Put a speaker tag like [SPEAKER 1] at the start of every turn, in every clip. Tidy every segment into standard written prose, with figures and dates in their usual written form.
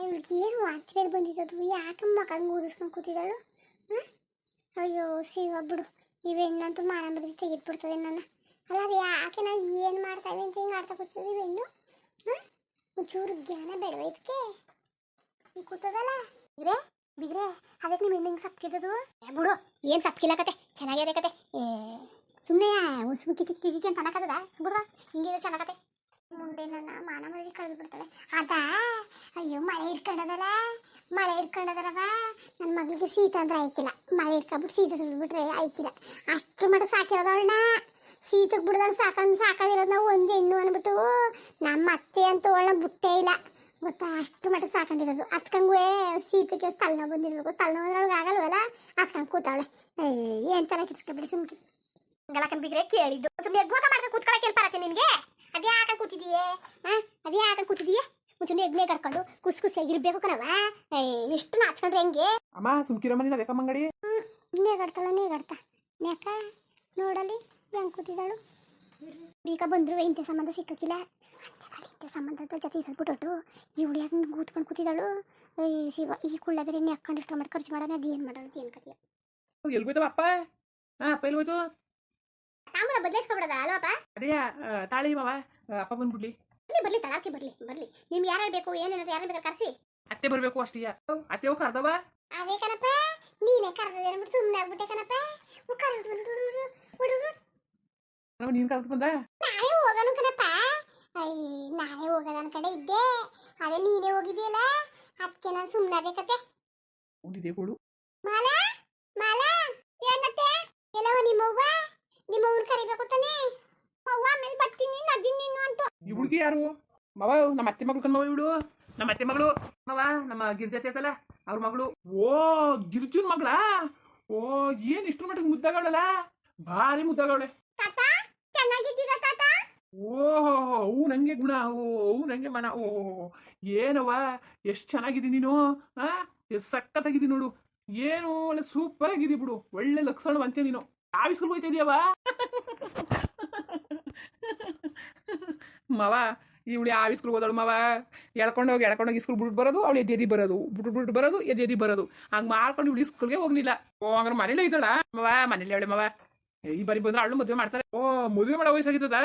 [SPEAKER 1] ಇವಳಿಗೆ ಏನು ವಾಂತಿ ಬೇರೆ ಬಂದಿದ್ದದು, ಯಾಕೆ ಮಕ್ಕಂಗೆ ಊದಿಸ್ಕೊಂಡು ಕೂತಿದ್ದಾಳು? ಅಯ್ಯೋ ಶಿವ ಬಿಡು, ಇವೆಣ್ಣಂತೂ ಮಾನ ಬದಲಿ ತೆಗೆದ್ಬಿಡ್ತದೆ ನನ್ನ. ಅಲ್ಲ ಅದು ಯಾಕೆ ನಾವು ಏನು ಮಾಡ್ತಾವೆ ಅಂತ ಹಿಂಗೆ ಆಡ್ತಾ ಕೂತದೆ ಇವೆಣ್ಣು. ಒಂಚೂರು ಜ್ಞಾನ ಬೇಡವ ಇದಕ್ಕೆ ಕೂತದಲ್ಲ. ಬಿಗ್ರೆ ಬಿಗ್ರೆ, ಅದಕ್ಕೆ ನಿಮ್ಮ ಹೆಣ್ಣು ಹಿಂಗೆ ಸಪ್ಕಿದ್ದದು? ಬಿಡು, ಏನು ಸಪ್ಕಿಲ್ಲ ಕತೆ, ಚೆನ್ನಾಗಿದೆ ಕತೆ. ಸುಮ್ಮನೆ ಕಿಕ್ಕಿ ಅಂತ ಅನ್ನಕತ್ತದ, ಸುಮ್ಮನೆ ಹಿಂಗೆ ಚೆನ್ನಾಗತ್ತೆ. ಮುಂದೆ ನನ್ನ ಮಾನ ಮರದಿ ಕಳೆದು ಬಿಡ್ತಾಳೆ ಅದಾ. ಅಯ್ಯೋ ಮಳೆ ಇಟ್ಕೊಂಡದಲ್ಲ, ಮಳೆ ಇಟ್ಕೊಂಡದಲ್ಲವ. ನನ್ನ ಮಗಳಿಗೆ ಶೀತ ಅಂದ್ರೆ ಆಯ್ಕಿಲ್ಲ, ಮಳೆ ಇಟ್ಕೊಂಡ್ಬಿಟ್ಟು ಶೀತ ಸುಳ್ಬಿಟ್ರೆ ಆಯ್ಕಿಲ್ಲ. ಅಷ್ಟು ಮಟ್ಟ ಸಾಕಿರೋದು ಅವಳನ್ನ. ಶೀತಕ್ಕೆ ಬಿಡ್ದಂಗೆ ಸಾಕೋದಿರೋದು ನಾವು ಒಂದು ಹೆಣ್ಣು ಅಂದ್ಬಿಟ್ಟು. ನಮ್ಮ ಅತ್ತೆ ಅಂತೂ ಅವಳನ್ನ ಬುಟ್ಟೇ ಇಲ್ಲ ಗೊತ್ತಾ, ಅಷ್ಟು ಮಟ್ಟ ಸಾಕೊಂಡಿರೋದು. ಅತ್ಕಂಗೂ ಶೀತಕ್ಕೆ ತಲೆನೋವು ಬಂದಿರ್ಬೇಕು, ತಲೆನೋವು ಆಗಲ್ವಲ್ಲ, ಅತ್ಕಂಗೆ ಕೂತಾವಳೆ. ಏನು ತಲೆ ಕಿಡ್ಸ್ಕೊಬಿಡಿ ಸುಮ್ಕಿ ಗಲಕನ್ ಬಿಗ್ರೆ ಕೇಳಿದ್ದು. ಎಗ್ಗೋತ ಮಾಡ್ಕೊಂಡು ಕೂತ್ಕೊಳಕ್ಕೆ ಏನು ಬರತ್ತೆ ನಿನಗೆ? ಅದೇ ಯಾಕೆ ಕೂತಿದೀಯೇ? ಅದೇ ಯಾಕೆ ಕೂತಿದೀಯೇ? ಮುಂಚೆ ಎಗ್ನೆ ಕರ್ಕೊಂಡು ಕುಸಿಯಾಗಿರ್ಬೇಕು ಕಣವ. ಎಷ್ಟು ನಾಚ್ಕೊಂಡ್ರೆ ಹೆಂಗೆ
[SPEAKER 2] ಅಮ್ಮ ಸುಮ್ಕಿರ ಮನೆ ಅದೇ ಕಮ್ಮಂಗಡಿ
[SPEAKER 1] ನೇಗಾಡ್ತಾಳ ನೇಕ ನೋಡಲಿ ಹೆಂಗೆ ಕೂತಿದ್ದಾಳು. ಈಗ ಬಂದ್ರು ಇಂಥ ಸಂಬಂಧ ಸಿಕ್ಕಿಲ್ಲ, ಇಂಥ ಸಂಬಂಧದ ಜೊತೆ ಇರಲ್ಬಿಟ್ಟು ಇವಳು ಯಾಕೆ ಕೂತ್ಕೊಂಡು ಕೂತಿದ್ದಾಳು. ಶಿವ ಈ ಕುಳ್ಳ ಬೇರೆ ನೆಕ್ಕೊಂಡು ಇಷ್ಟ ಮಾಡಿ ಖರ್ಚು ಮಾಡೋಣ. ಅದು ಏನು ಮಾಡೋದು ಏನು ಕರಿಯ?
[SPEAKER 2] ಎಲ್ಗೋಯ್ತವ ಅಪ್ಪ? ಅಪ್ಪ ಎಲ್ಗೋಯ್ತು?
[SPEAKER 1] ತಾಂಬೂಲ ಬದಲಾಯಿಸ್ಕೊಬಿಡದ ಅಲ್ವಪ್ಪ?
[SPEAKER 2] ಅದೇ ತಾಳಿ ಮಾವ, ಅಪ್ಪ ಬಂದ್ಬಿಡ್ಲಿ.
[SPEAKER 1] ಬರ್ಲಿ ತಲಾಕಿ ಬರ್ಲಿ. ನಿಮ್ಗೆ ಯಾರು ಬೇಕು ಏನೇನದು ಯಾರು ಬೇಕಾದ್ರೆ ಕರ್ಸಿ.
[SPEAKER 2] ಅತ್ತೆ ಬರ್ಬೇಕು ಅಷ್ಟೀಯ. ಅತ್ತೆವು ಕರ್ದವ?
[SPEAKER 1] ಅದೇ ಕಣಪ್ಪ, ನೀನೇ ಕರ್ದದೆ ಅಂದ್ಬಿಟ್ಟು ಸುಮ್ಮನೆ ಆಗ್ಬಿಟ್ಟೆ ಕಣಪ್ಪ.
[SPEAKER 2] ನೀನ್ ಕರ್ದು ಬಂದ?
[SPEAKER 1] ನಾನೇ ಹೋಗೋಣ ಕಣಪ್ಪ. ನಾನೇ ಹೋಗೋದ ಕಡೆ ಇದ್ದೆ, ಅದೇ ನೀನೇ ಹೋಗಿದ್ದೀಯಲ್ಲ, ಅದಕ್ಕೆ ನಾನು ಸುಮ್ಮನೆ ಅದೇ ಕತೆ.
[SPEAKER 2] ಹೋಗಿದ್ದೆ ಕೊಡು.
[SPEAKER 1] ಮಾಲಾ ಮಾಲಾ, ಏನತ್ತೆ? ಎಲ್ಲವ ನಿಮ್ಮವ್ವನ ಕರಿಬೇಕು ತಾನೆ? ಅವ್ವ ಆಮೇಲೆ ಬರ್ತೀನಿ ನದಿನ್ ನೀನು ಅಂತ.
[SPEAKER 2] ಈ ಹುಡುಗಿ ಯಾರು? ಮವ ನಮ್ಮ ಅತ್ತೆ ಮಗಳು ಕಣ್ಮವ ಇವಳು. ನಮ್ಮ ಅತ್ತೆ ಮಗಳು ಮವ, ನಮ್ಮ ಗಿರ್ಜಾತಿ ಐತಲ್ಲ ಅವ್ರ ಮಗಳು. ಓ ಗಿರ್ಜುನ್ ಮಗಳಾ? ಓ ಏನ್ ಇಷ್ಟು ಮಟ್ಟಿಗೆ ಮುದ್ದಾಗವಳಲ್ಲ, ಭಾರಿ ಮುದ್ದಾಗವಳೆ.
[SPEAKER 1] ತಾತ ಚೆನ್ನಾಗಿದ್ದೀರಾ ತಾತ?
[SPEAKER 2] ಓಹೋ ಅವು ನಂಗೆ ಗುಣ, ಅವು ನಂಗೆ ಮನ. ಓ ಏನವ ಎಷ್ಟು ಚೆನ್ನಾಗಿದ್ದೀನಿ ನೀನು. ಎಷ್ಟು ಸಕ್ಕತ್ತಾಗಿದ್ದೀನಿ ನೋಡು. ಏನು ಒಳ್ಳೆ ಸೂಪರ್ ಆಗಿದ್ದೀವಿ ಬಿಡು, ಒಳ್ಳೆ ಲಕ್ಷಣವಂತೆ ನೀನು. ಯಾವ ಸ್ಕೂಲ್ ಹೋಯ್ತಾ ಇದೀಯವ? ಮವ ಇವಳು ಯಾವ ಸ್ಕೂಲ್ಗೆ ಹೋದಳು ಮವ? ಎಳ್ಕೊಂಡೋಗಿ ಸ್ಕೂಲ್ ಬಿಟ್ಟು ಬರೋದು, ಅವಳು ಎದ್ದೇದಿ ಬರೋದು, ಬಿಟ್ಟು ಬರೋದು, ಎದ್ದೇದಿ ಬರೋದು, ಹಂಗೆ ಮಾಡ್ಕೊಂಡು ಇವಳು ಸ್ಕೂಲ್ಗೆ ಹೋಗ್ಲಿಲ್ಲ. ಓ ಹಂಗಾರೆ ಮನೇಲೇ ಇದ್ದಾಳ ಮವ? ಮನೇಲಿ ಅವಳೆ ಮವ. ಈ ಬಾರಿ ಬಂದ್ರೆ ಅವಳು ಮದುವೆ ಮಾಡ್ತಾರೆ. ಓ ಮದುವೆ ಮಾಡೋ ವಯಸ್ಸಾಗಿದ್ದದ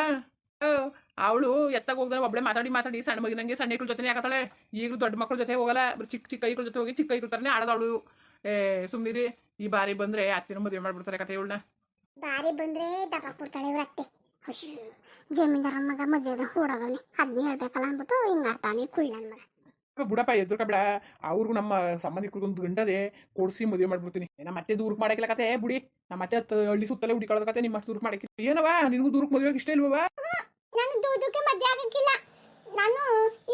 [SPEAKER 2] ಅವಳು? ಎತ್ತಾಗ ಹೋಗ್ದಾನೆ ಒಬ್ಬಳೆ ಮಾತಾಡಿ ಸಣ್ಣ ಮಗಿನಂಗೆ ಸಣ್ಣ ಐಕ್ಳ ಜೊತೆ ಯಾಕತ್ತಾಳೆ. ಈಗಲೂ ದೊಡ್ಡ ಮಕ್ಕಳ ಜೊತೆ ಹೋಗಲ್ಲ, ಚಿಕ್ಕ ಐಕ್ಳ ಜೊತೆ ಹೋಗಿ ಚಿಕ್ಕ ಐಕ್ಳ ತರನೇ ಆಡೋದು ಅವಳು. ಸುಮ್ಮನಿರಿ, ಈ ಬಾರಿ ಬಂದ್ರೆ ಅತ್ತಿನ ಮದುವೆ ಮಾಡ್ಬಿಡ್ತಾರೆ ಕತೆ ಇವಳನ್ನ.
[SPEAKER 1] ಬಾರಿ ಬಂದ್ರೆ ದಪ್ಪ ಕೊಡ್ತಾಳೆ ಇವ್ರ ಅತ್ತೆ. ಜಮೀನ್ದಾರ ಮಗ ಮದುವೆ ಓಡೋದವನಿ, ಅದನ್ನೇ ಹೇಳ್ಬೇಕಲ್ಲ ಅಂದ್ಬಿಟ್ಟು ಹಿಂಗಾಡ್ತಾನೆ ಕುಳ್ಳನ್ ಮಗ.
[SPEAKER 2] ಬುಡಪ್ಪ ಎದ್ರುಕಬೇಡ, ಅವ್ರಿಗೂ ನಮ್ಮ ಸಂಬಂಧಿಕರಿಗೊಂದು ಗಂಡದೆ ಕೊಡಿಸಿ ಮದುವೆ ಮಾಡ್ಬಿಡ್ತೀನಿ. ನಮ್ಮ ಮತ್ತೆ ದೂರಕ್ಕೆ ಮಾಡಕ್ಕಿಲ್ಲ ಕತೆ ಬುಡಿ. ನಮ್ಮ ಮತ್ತೆ ಹಳ್ಳಿ ಸುತ್ತಲೇ ಹುಡುಕೊಳ್ಳೋದ ಕತೆ, ನಿಮ್ಮ ಅಷ್ಟು ದೂರಕ್ಕೆ ಮಾಡಕ್ಕಿಲ್ಲ. ಏನವ ನಿನಗೂ ದೂರಕ್ಕೆ ಮದುವೆ ಇಷ್ಟ ಇಲ್ವವ?
[SPEAKER 1] ನಾನು ದೂದಕ್ಕೆ ಮದುವೆ ಆಗಕ್ಕಿಲ್ಲ, ನಾನು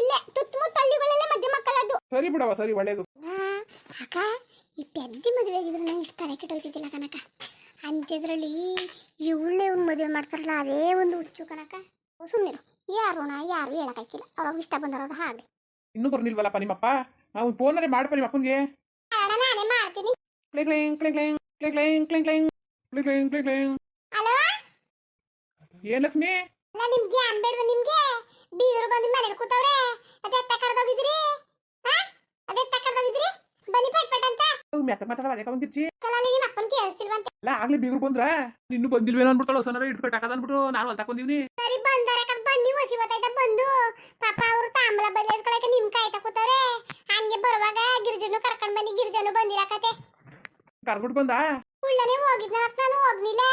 [SPEAKER 1] ಇಲ್ಲೇ ತುತ್ತಮುತ್ತ ಹಳ್ಳಿಗಳಲ್ಲೇ ಮದುವೆ ಮಕ್ಕಳದ್ದು.
[SPEAKER 2] ಸರಿ ಬಿಡವ, ಸರಿ ಒಳ್ಳೇದು.
[SPEAKER 1] ಅಕ್ಕ ಈ ಪೆದ್ದಿ ಮದುವೆ ಆಗಿದ್ರು ನಂಗೆ ಇಷ್ಟ ತಲೆ ಕೆಟ್ಟೋಗ್ತಿದ್ದಿಲ್ಲ ಕನಕ. ಅಂಥದ್ರಲ್ಲಿ ಇವಳೇ ಒಂದು ಮದುವೆ ಮಾಡ್ತಾರಲ್ಲ, ಅದೇ ಒಂದು ಹುಚ್ಚು ಕನಕ. ಸುಮ್ಮನಿರು, ಯಾರು ಹೇಳಕ್ಕಾಗಿಲ್ಲ, ಅವಾಗ ಇಷ್ಟ ಬಂದವ್ರು ಹಾಗೆ.
[SPEAKER 2] ಇನ್ನೂ ಬರ್ನಿಲ್ವಲ್ಲಪ್ಪ ನಿಮ್ಮಪ್ಪ? ನಾವು ಫೋನರೇ ಮಾಡಪ್ಪ ನಿಮ್ಮ ಅಪ್ಪನಿಗೆ.
[SPEAKER 1] ನಾನೇ ಮಾಡ್ತೀನಿ. ಅಲ್ವಾ
[SPEAKER 2] ಏನ್ ಲಕ್ಷ್ಮಿ?
[SPEAKER 1] ಅಲ್ಲ ನಿಮ್ಗೆ ಅನ್ಬೇಡ್ವ? ನಿಮ್ಗೆ ಬೀಗರು ಬಂದು ಮನೇಲಿ ಕೂತವ್ರೆ, ಅದೇ ಕಡ್ದೋಗಿದ್ರಿ. ಅದೇ ಕಡ್ದೋಗಿದ್ರಿ, ಬನ್ನಿ ಪಟ್ ಅಂತ
[SPEAKER 2] ಮಾತಾಡ ಅದೇ ಕವಂಗಿರ್ಚಿ.
[SPEAKER 1] ಕಲಲ್ಲಿ ನಿಮ್ಮ ಅಪ್ಪನ ಕೇಳಿಸ್ತಿಲ್ವಂತೆ.
[SPEAKER 2] ಅಲ್ಲ ಆಗ್ಲಿ ಬೀಗರು ಬಂದ್ರ ಇನ್ನು ಬಂದಿಲ್ವೇನೋ ಅನ್ಬಿಡ್ತಾಳ, ಹೊಸನಾರ ಇಟ್ಕೊಟ್ಟು ಹಾಕದ ಅಂದ್ಬಿಟ್ಟು ನಾನು ಅಲ್ಲಿ ತಕೊಂಡಿವ್ನಿ.
[SPEAKER 1] ಸರಿ ಬಂದಾರೆ ಬನ್ನಿ, ಹೊಸಿ ಗೊತ್ತಾಯ್ತ ಬಂದು. ಪಾಪ ಅವ್ರು ತಾಂಬಲ ಬದಲಾಯಿಸ್ಕೊಳಕ್ಕೆ ನಿಮ್ ಕಾಯ್ತಾ ಕೂತವ್ರೆ. ಹಂಗೆ ಬರುವಾಗ ಗಿರ್ಜನು ಕರ್ಕೊಂಡ್ ಬನ್ನಿ. ಗಿರ್ಜನು ಬಂದಿಲ್ಲ ಕತೆ.
[SPEAKER 2] ಕರ್ಬಿಟ್ಟು ಬಂದ?
[SPEAKER 1] ಕುಳ್ಳನೆ ಹೋಗಿದ್ನ, ನಾನು ಹೋಗ್ನಿಲ್ಲ.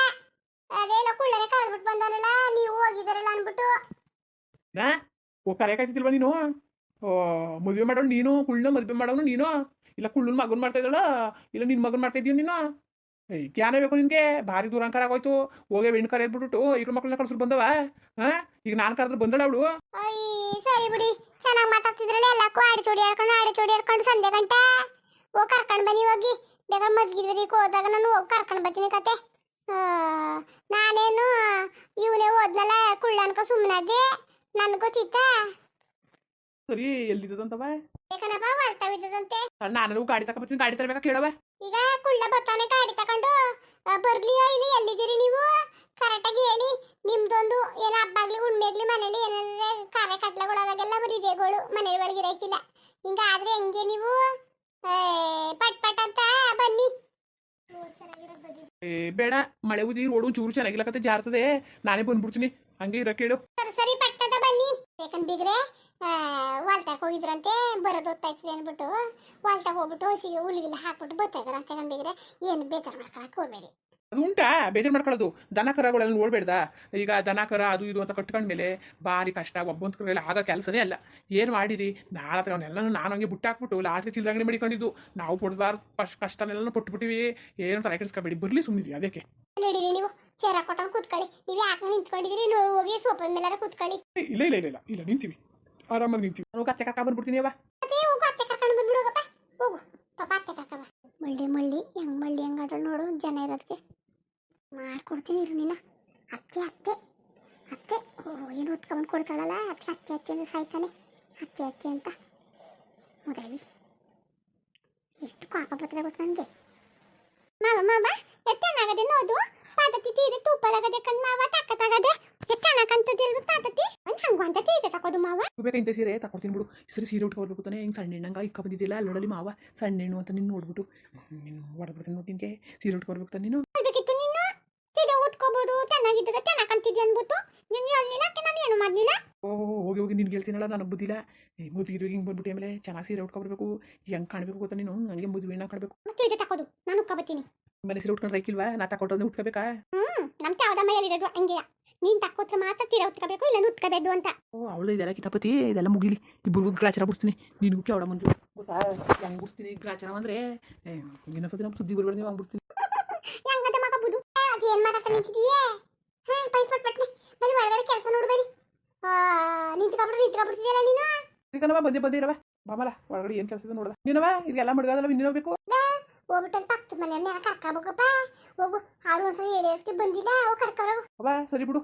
[SPEAKER 1] ಅದೇ ಇಲ್ಲ ಕುಳ್ಳನೆ ಕರ್ಬಿಟ್ಟು ಬಂದನಲ್ಲ, ನೀವು ಹೋಗಿದಾರಲ್ಲ ಅನ್ಬಿಟ್ಟು.
[SPEAKER 2] ಓ ಕರೆಯಕ್ಕಾಯ್ತಿಲ್ವ ನೀನು? ಓ ಮದುವೆ ಮಾಡೋಳು ನೀನು, ಕುಳ್ಳನ ಮದುವೆ ಮಾಡೋನು ನೀನು, ಇಲ್ಲ ಕುಳ್ಳನ ಮಗನ್ ಮಾಡ್ತಾ ಇದ್ದಾಳ, ಇಲ್ಲ ನಿನ್ ಮಗನ್ ಮಾಡ್ತಾ ಇದೀಯ ನೀನು? ಕ್ಯಾನೇ ಬೇಕು ನಿನ್ಗೆ? ಭಾರಿ ದೂರ ಅಂಕಾರ ಆಗೋಯ್ತು. ಹೋಗೇ ಹೆಣ್ಣು ಕರೆ ಎದ್ಬಿಟ್ಟು ಇವ್ರ ಮಕ್ಕಳನ್ನ ಕಳ್ಸಿರು ಬಂದವ. ಈಗ ನಾನು ಕರೆದ್ರೆ ಬಂದಳ ಅವಳು.
[SPEAKER 1] ಸರಿ ಬಿಡಿ, ಚೆನ್ನಾಗಿ ಮಾತಾಡ್ತಿದ್ರಲ್ಲ, ಎಲ್ಲಕ್ಕೂ ಆಡಿಚೋಡಿ ಆಡ್ಕೊಂಡು ಸಂಜೆ ಗಂಟ ಹೋಗಿ ಕರ್ಕೊಂಡು ಬನ್ನಿ. ಹೋಗಿ ಬೇಕಾದ್ರೆ ಮದ್ಗಿದ್ವದಿಕ್ಕೆ ಹೋದಾಗ ನಾನು ಹೋಗಿ ಕರ್ಕೊಂಡು ಬರ್ತೀನಿ ಕತೆ. ನಾನೇನು ಇವನೇ ಹೋದ್ನಲ್ಲ ಕುಳ್ಳ ಅನ್ಕೊ ಸುಮ್ಮನಾದೆ, ನನ್ಗೆ ಗೊತ್ತಿತ್ತ.
[SPEAKER 2] ಸರಿ ಎಲ್ಲಿದ್ದದಂತವ?
[SPEAKER 1] ಏಕನಪ್ಪ ಹೊಲ್ತಾವಿದ್ದದಂತೆ.
[SPEAKER 2] ನಾನು ಗಾಡಿ ತಗೊಂಡ್ಬರ್ತೀನಿ, ಗಾಡಿ ತರಬೇಕಾ ಕೇಳವ?
[SPEAKER 1] ಈಗ ಕುಳ್ಳ ಬತ್ತಾನೆ ಗಾಡಿ ತಕೊಂಡು ಬರ್ಲಿಯೋ ಇಲ್ಲಿ ಎಲ್ಲಿದ್ದೀರಿ ನೀವು ಕರೆಕ್ಟಾಗಿ ಹೇಳಿ. ನಿಮ್ದೊಂದು ಏನೋ ಹಬ್ಬ ಆಗ್ಲಿ ಹುಣ್ಣಿಮೆ ಆಗ್ಲಿ ಮನೇಲಿ ಏನಾದ್ರೆ ಕಾರ್ಯ ಕಟ್ಲೆಗಳಾದಾಗೆಲ್ಲ ಬರೀ ಇದೇಗಳು ಮನೆ ಒಳಗೆ ಇರಕ್ಕಿಲ್ಲ. ಹಿಂಗಾದ್ರೆ ಹೆಂಗೆ ನೀವು ಏ, ಪಟ್ ಪಟ್ ಅಂತ ಬನ್ನಿ ಚೆನ್ನಾಗಿರೋದು ಬದಿ
[SPEAKER 2] ಏ ಬೇಡ, ಮಳೆ ಉದಿ ರೋಡು ಚೂರು ಚೆನ್ನಾಗಿಲ್ಲಕತ್ತೆ ಜಾರ್ತದೆ, ನಾನೇ ಬಂದ್ಬಿಡ್ತೀನಿ, ಹಂಗೆ ಇರಕ್ಕೆ ಹೇಳು.
[SPEAKER 1] ಸರಿ ಸರಿ ಪಟ್ಟದ ಬನ್ನಿ ಬೇಕಂದ್ ಬಿಗ್ರೆ ಹೊಲ್ತಾಗ ಹೋಗಿದ್ರಂತೆ ಬರೋದು ಹೊತ್ತಾಯ್ತದೆ ಅಂದ್ಬಿಟ್ಟು ಹೊಲ್ತಾಗ ಹೋಗ್ಬಿಟ್ಟು ಹಸಿಗೆ ಹುಲ್ಲಿಗೆಲ್ಲ ಹಾಕ್ಬಿಟ್ಟು ಬರ್ತಾಯಿದ್ರು ಅಂತ ಕಂಡ್ಬಿಗ್ರೆ ಏನು ಬೇಜಾರು ಮಾಡ್ಕೊಳಕ್ಕೆ ಹೋಗ್ಬೇಡಿ.
[SPEAKER 2] ಅದು ಉಂಟಾ ಬೇಜಾರು ಮಾಡ್ಕೊಳ್ಳೋದು, ದನ ಕರಗಳೆಲ್ಲ ನೋಡ್ಬೇಡ್ದ. ಈಗ ದನ ಕರ ಅದು ಇದು ಅಂತ ಕಟ್ಕೊಂಡ್ಮೇಲೆ ಭಾರಿ ಕಷ್ಟ, ಒಬ್ಬೊಂದು ಕರೆಲ್ಲ ಆಗ ಕೆಲಸನೇ ಅಲ್ಲ. ಏನು ಮಾಡಿರಿ ನಾಳೆ ಅವನ್ನೆಲ್ಲ ನಾನು ಹಂಗೆ ಬುಟ್ಟಾಕ್ಬಿಟ್ಟು ಲಾಟ್ರಿ ಚಿಲ್ಲಂಗಡಿ ಮಾಡಿಕೊಂಡಿದ್ದು, ನಾವು ಕೊಡ್ಬಾರ್ದು ಕಷ್ಟನೆಲ್ಲ ಪಟ್ಬಿಟ್ಟಿವಿ. ಏನು ತಲೆ ಕೆಡಿಸ್ಕೊಬೇಡಿ, ಬರಲಿ ಸುಮ್ಮನಿರಿ ಅದಕ್ಕೆ.
[SPEAKER 1] ನಡೀರಿ ನೀವು ಚೇರ ಕೊಟ್ಟಂಗೆ ಕೂತ್ಕೊಳ್ಳಿ. ನೀವು ಯಾಕೆ ನಿಂತ್ಕೊಂಡಿದ್ದೀರಿ ಹೋಗಿ ಸೋಫದ ಮೇಲಾರ ಕೂತ್ಕೊಳ್ಳಿ.
[SPEAKER 2] ಇಲ್ಲ ಇಲ್ಲ ಇಲ್ಲ ಇಲ್ಲ ಇಲ್ಲ ನಿಂತೀವಿ, ಆರಾಮಾಗಿ ನಿಂತೀವಿ. ನಾನು ಅತ್ತೆ ಕಾಕ ಬಂದ್ಬಿಡ್ತೀನಿ ಅವ.
[SPEAKER 1] ಅದೇ ಹೋಗು ಅತ್ತೆ ಕರ್ಕೊಂಡು ಬಂದ್ಬಿಡು ಹೋಗಪ್ಪ, ಹೋಗು ಪಾಪ ಅತ್ತೆ ಕಾಕ ಬಾ. ಮಳ್ಳಿ ಹೆಂಗ್ ಆಟ ನೋಡು, ಜನ ಇರೋದಕ್ಕೆ ಮಾಡ್ಕೊಡ್ತೀನಿ ಇರು ನೀನು. ಅತ್ತೆ ಅತ್ತೆ ಅತ್ತೆ ಏನು ಹೊತ್ಕೊಂಡ್ ಕೊಡ್ತಾಳಲ್ಲ, ಅತ್ತೆ ಅತ್ತೆ ಅತ್ತೆ ಅಂದ್ರೆ ಸಾಯ್ತಾನೆ, ಅತ್ತೆ ಅತ್ತೆ ಅಂತ ಮುದಾವಿ. ಎಷ್ಟು ಕಾಕ ಬರ್ತದೆ ಗೊತ್ತ ನನಗೆ. ಮಾವ ಚೆನ್ನಾಗದೆ ನೋದು, ಪಾತತಿ ತೀರೆ ತೂಪದಾಗದೆ ಕಣ್ ಮಾವ, ತಾಕತ್ತಾಗದೆ ಚೆನ್ನಾಗಂತದಿಲ್ವ ಪಾತತಿ ಹಂಗು ಅಂತ ತೀರೆ ತಕೋದು ಮಾವ.
[SPEAKER 2] ಬೇಕಂತ ಸೀರೆ ತಕೊಡ್ತೀನಿ ಬಿಡು. ಸರಿ ಸೀರೆ ಉಟ್ಕೊಳ್ಬೇಕು ತಾನೆ, ಹಿಂಗೆ ಸಣ್ಣ ಹೆಣ್ಣಂಗೆ ಇಕ್ಕ ಬಂದಿದ್ದಿಲ್ಲ ಅಲ್ಲೋಡಲಿ ಮಾವ, ಸಣ್ಣ ಹೆಣ್ಣು ಅಂತ ನಿನ್ನ ನೋಡ್ಬಿಟ್ಟು ನೀನು ಹೊಡೆದ್ಬಿಡ್ತೀನಿ ನೋಡಿ. ನಿನಗೆ ಸೀರೆ ಉಟ್ಕೊಳ್ಬೇಕು ತಾನೆ, ನೀನು
[SPEAKER 1] ಹೇಳ್ಬೇಕಿತ್ತು ನೀನು ಸೀರೆ ಉಟ್ಕೋಬೋದು, ಚೆನ್ನಾಗಿದ್ದದ ಚೆನ್ನಾಗಂತಿದ್ದೆ ಅಂದ್ಬಿಟ್ಟು ನೀನು ಹೇಳಿಲ್ಲ, ನಾನು ಏನು ಮಾಡಲಿಲ್ಲ.
[SPEAKER 2] ಹೋಗಿ ಹೋಗಿ ನಿನ್ಗೆ ಹೇಳ್ತೀನಲ್ಲ, ನನಗೆ ಬುದ್ಧಿಲ್ಲ. ಈ ಮದುವೆ ಹಿಂಗೆ ಬಂದ್ಬಿಟ್ಟು ಆಮೇಲೆ ಚೆನ್ನಾಗಿ ಸೀರೆ ಉಟ್ಕೊಬರ್ಬೇಕು, ಹೆಂಗೆ ಕಾಣಬೇಕು ಗೊತ್ತಾ ನೀನು, ಹಂಗೆ ಮದುವೆ ಹೆಣ್ಣ ಕಾಣಬೇಕು.
[SPEAKER 1] ಮತ್ತೆ ಇದೆ ತಕೋದು, ನಾನು ಉಟ್ಕೊಬತ್ತೀನಿ.
[SPEAKER 2] ಮನೆ ಸೀರೆ ಉಟ್ಕೊಂಡ್ರೆ ಐಕಿಲ್ವಾ, ನಾ ತಕೊಟ್ಟೋದ್ರೆ ಉಟ್ಕೋಬೇಕಾ?
[SPEAKER 1] ನಮ್ಗೆ ಯಾವ್ದ ಮೈಯಲ್ಲಿರೋದು ಹಂಗೆ, ನೀನು ತಕ್ಕೋತ್ರ ಮಾತ್ರ ತೀರ ಉತ್ಕೋಬೇಕು, ಇಲ್ಲ ಉತ್ಕೋಬೇಕು ಅಂತ.
[SPEAKER 2] ಅವಳು ಇದೆಲ್ಲ ಕಿತಾಪತಿ ಇದೆಲ್ಲ ಮುಗಿಲಿ, ಇಬ್ಬರಿಗೂ ಗ್ರಾಚಾರ ಬಿಡ್ತೀನಿ. ನಿನಗೂ ಕೇವಡ ಮುಂದೆ ಗೊತ್ತಾ ಹೆಂಗೆ ಬಿಡ್ತೀನಿ ಗ್ರಾಚಾರ ಅಂದರೆ, ಇನ್ನೊಂದ್ಸತಿ ನಮ್ಮ ಸುದ್ದಿ ಬರ್ಬೇಡ ನೀವು ಹಂಗೆ ಬಿಡ್ತೀನಿ.
[SPEAKER 1] ಹೆಂಗದ ಮಗಬಹುದು ಅದು ಏನು ಮಾತಾಡ್ತಾ ನಿಂತಿದೀಯೇ? ಹಾಂ ಪಟ್ನಿ ಬರೀ ಒಳಗಡೆ ಕೆಲಸ ನೋಡ್ಬೇಡಿ, ನಿಂತ್ಕೊಬಿಡ್ತಿದ್ಯಲ್ಲ ನೀನು.
[SPEAKER 2] ಈಗನವ ಬಂದೇ ಇರವ ಬಾಮಲ ಒಳಗಡೆ ಏನು ಕೆಲಸ ನೋಡ್ದ ನೀನವ, ಇದೆಲ್ಲ ಮಡ್ಗಾದಲ್ಲ ಇನ್ನೇನಬೇಕು.
[SPEAKER 1] ಹೋಗ್ಬಿಟ್ಟಲ್ಲಿ ಪಕ್ಕದ ಮನೆಯವ್ರನ್ನ ಕರ್ಕೋಬೇಕಪ್ಪ, ಹೋಗು. ಅವ್ರು ಒಂದ್ಸಲ ಏರಿಯಾಸ್ಗೆ ಬಂದಿಲ್ಲ, ಅವು ಕರ್ಕೊಳಗು.
[SPEAKER 2] ಬಾ ಸರಿ ಬಿಡು,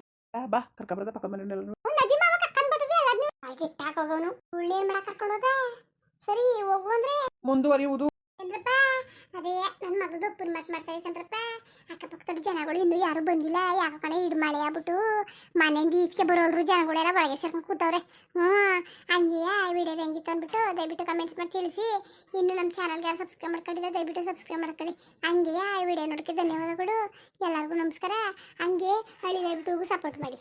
[SPEAKER 2] ಬಾ ಕರ್ಕೊಬರದ ಪಕ್ಕದ ಮನೆಯಲ್ಲ
[SPEAKER 1] ನದಿ ಮಾವ ಕರ್ಕೊಂಡ್ ಬರ್ತದೆ ಎಲ್ಲಾದ್ನೂ ಹಾಗೆ ಇಟ್ಟಾಕೋಗೋನು ಉಳ್ಳೇನ್ ಮಾಡಕ್ ಕರ್ಕೊಂಡೋದ. ಸರಿ ಹೋಗು ಅಂದ್ರೆ
[SPEAKER 2] ಮುಂದುವರಿಯುವುದು.
[SPEAKER 1] ಏನ್ರಪ್ಪ ಅದೇ ನನ್ನ ಮಗಳದು ಒಪ್ಪನ್ ಮಾತು ಮಾಡ್ತಾ ಇದ್ಕಂದ್ರಪ್ಪ, ಅಕ್ಕಪಕ್ಕದ ಜನಗಳು ಇನ್ನೂ ಯಾರು ಬಂದಿಲ್ಲ, ಯಾಕೋ ಕಣೆ ಇಡು ಮಳೆ ಆಗ್ಬಿಟ್ಟು ಮನೆಯಿಂದ ಈಚೆಗೆ ಬರೋಲ್ರು ಜನಗಳೆಲ್ಲ ಒಳಗೆ ಸೇರ್ಕೊಂಡು ಕೂತವ್ರೆ. ಹಂಗೆಯಾ ವಿಡಿಯೋ ಹೆಂಗಿತ್ತು ಅಂದ್ಬಿಟ್ಟು ದಯವಿಟ್ಟು ಕಮೆಂಟ್ಸ್ ಮಾಡಿ ತಿಳಿಸಿ. ಇನ್ನು ನಮ್ಮ ಚಾನಲ್ಗೆ ಯಾರು ಸಬ್ಸ್ಕ್ರೈಬ್ ಮಾಡ್ಕೊಂಡಿಲ್ಲ ದಯವಿಟ್ಟು ಸಬ್ಸ್ಕ್ರೈಬ್ ಮಾಡ್ಕೊಳ್ಳಿ. ಹಂಗೆಯಾ ವಿಡಿಯೋ ನೋಡೋಕ್ಕೆ ಧನ್ಯವಾದಗಳು, ಎಲ್ಲರಿಗೂ ನಮಸ್ಕಾರ. ಹಂಗೆ ಹಳ್ಳಿ ದಯವಿಟ್ಟು ಸಪೋರ್ಟ್ ಮಾಡಿ.